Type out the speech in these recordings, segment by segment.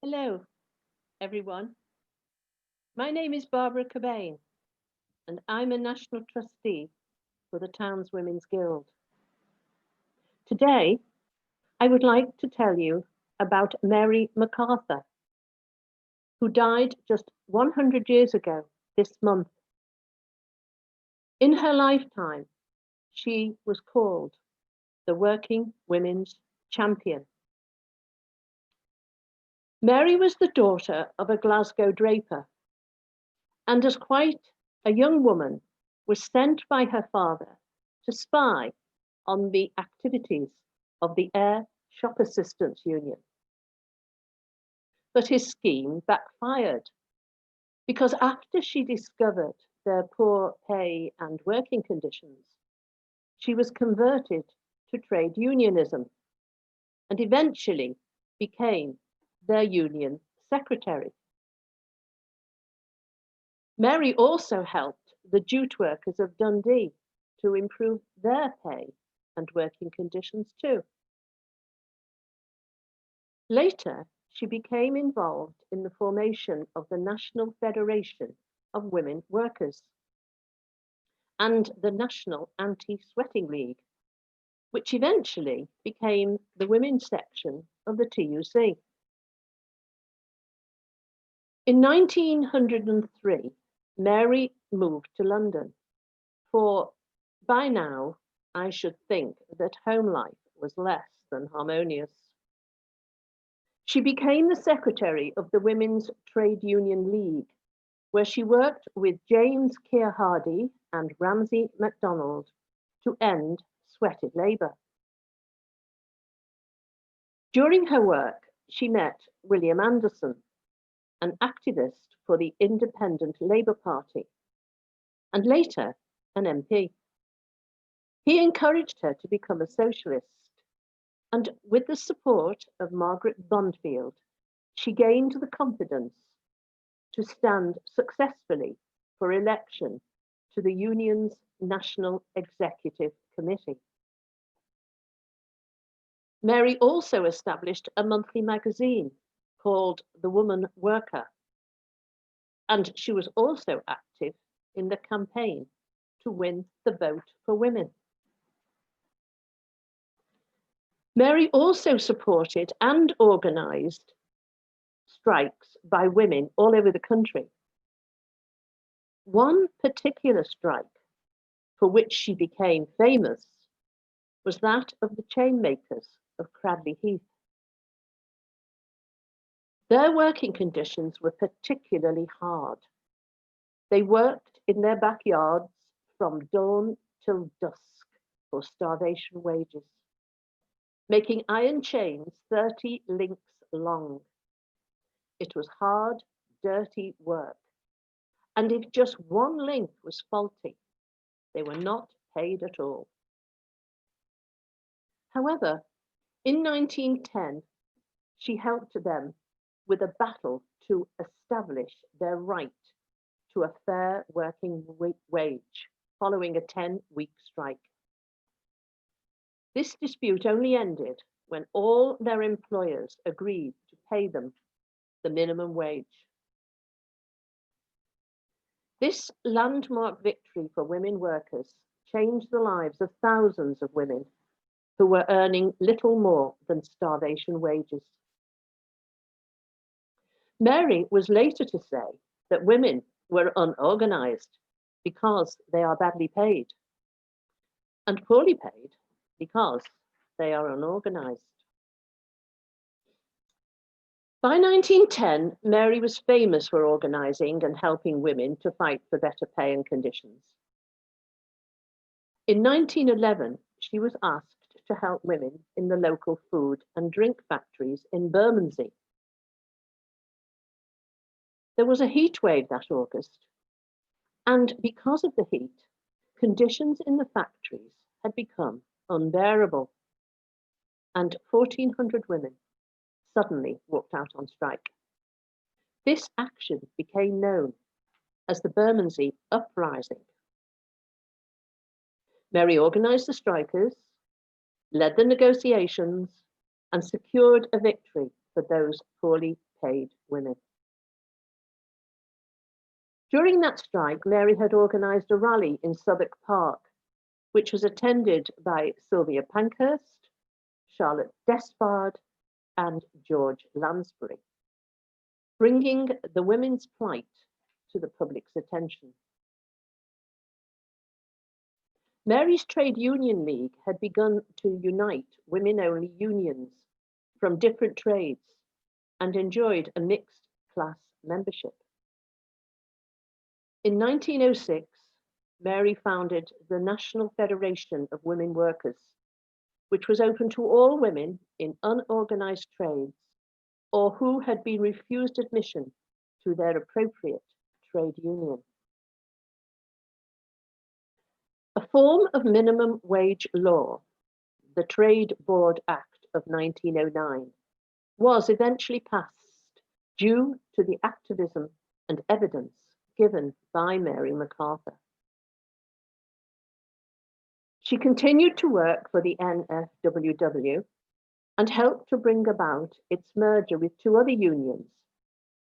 Hello, everyone. My name is Barbara Cobain, and I'm a National Trustee for the Town's Women's Guild. Today, I would like to tell you about Mary Macarthur, who died just 100 years ago this month. In her lifetime, she was called the Working Women's Champion. Mary was the daughter of a Glasgow draper, and as quite a young woman was sent by her father to spy on the activities of the Air Shop Assistants Union. But his scheme backfired because after she discovered their poor pay and working conditions, she was converted to trade unionism and eventually became their union secretary. Mary also helped the jute workers of Dundee to improve their pay and working conditions too. Later, she became involved in the formation of the National Federation of Women Workers and the National Anti-Sweating League, which eventually became the women's section of the TUC. In 1903, Mary moved to London, for by now I should think that home life was less than harmonious. She became the secretary of the Women's Trade Union League, where she worked with James Keir Hardie and Ramsay MacDonald to end sweated labour. During her work, she met William Anderson, an activist for the Independent Labour Party, and later an MP. He encouraged her to become a socialist, and with the support of Margaret Bondfield, she gained the confidence to stand successfully for election to the union's National Executive Committee. Mary also established a monthly magazine called The Woman Worker, and she was also active in the campaign to win the vote for women. Mary also supported and organised strikes by women all over the country. One particular strike for which she became famous was that of the chain makers of Cradley Heath. Their working conditions were particularly hard. They worked in their backyards from dawn till dusk for starvation wages, making iron chains 30 links long. It was hard, dirty work, and if just one link was faulty, they were not paid at all. However, in 1910, she helped them with a battle to establish their right to a fair working wage following a 10-week strike. This dispute only ended when all their employers agreed to pay them the minimum wage. This landmark victory for women workers changed the lives of thousands of women who were earning little more than starvation wages. Mary was later to say that women were unorganized because they are badly paid, and poorly paid because they are unorganized. By 1910, Mary was famous for organising and helping women to fight for better pay and conditions. In 1911, she was asked to help women in the local food and drink factories in Bermondsey. There was a heat wave that August, and because of the heat, conditions in the factories had become unbearable, and 1,400 women suddenly walked out on strike. This action became known as the Bermondsey Uprising. Mary organised the strikers, led the negotiations, and secured a victory for those poorly paid women. During that strike, Mary had organised a rally in Southwark Park, which was attended by Sylvia Pankhurst, Charlotte Despard, and George Lansbury, bringing the women's plight to the public's attention. Mary's Trade Union League had begun to unite women-only unions from different trades and enjoyed a mixed class membership. In 1906, Mary founded the National Federation of Women Workers, which was open to all women in unorganised trades or who had been refused admission to their appropriate trade union. A form of minimum wage law, the Trade Board Act of 1909, was eventually passed due to the activism and evidence given by Mary Macarthur. She continued to work for the NFWW and helped to bring about its merger with two other unions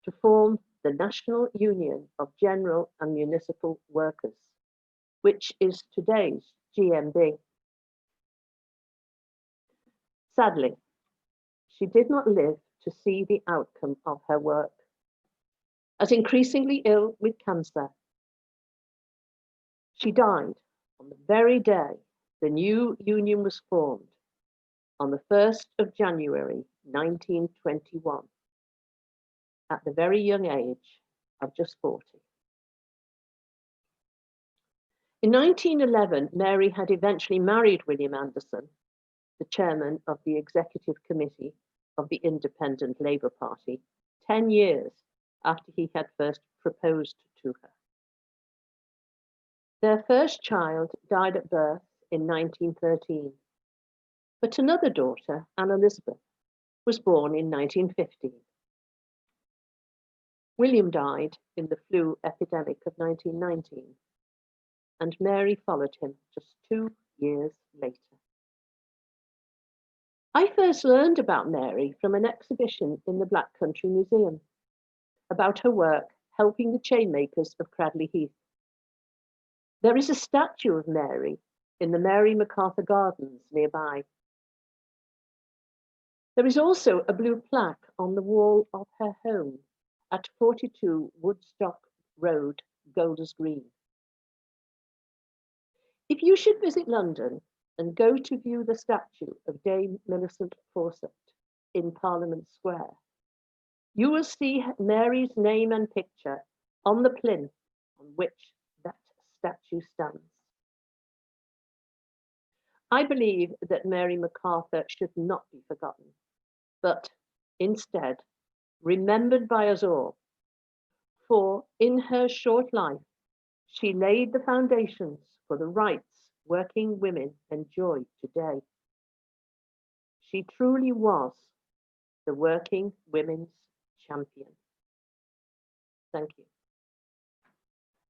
to form the National Union of General and Municipal Workers, which is today's GMB. Sadly, she did not live to see the outcome of her work. As increasingly ill with cancer, she died on the very day the new union was formed, on the 1st of January 1921, at the very young age of just 40. In 1911, Mary had eventually married William Anderson, the chairman of the Executive Committee of the Independent Labour Party, 10 years after he had first proposed to her. Their first child died at birth in 1913, but another daughter, Anne Elizabeth, was born in 1915. William died in the flu epidemic of 1919, and Mary followed him just 2 years later. I first learned about Mary from an exhibition in the Black Country Museum about her work helping the chainmakers of Cradley Heath. There is a statue of Mary in the Mary Macarthur Gardens nearby. There is also a blue plaque on the wall of her home at 42 Woodstock Road, Golders Green. If you should visit London and go to view the statue of Dame Millicent Fawcett in Parliament Square, you will see Mary's name and picture on the plinth on which that statue stands. I believe that Mary Macarthur should not be forgotten, but instead remembered by us all, for in her short life, she laid the foundations for the rights working women enjoy today. She truly was the working women's champion. Thank you.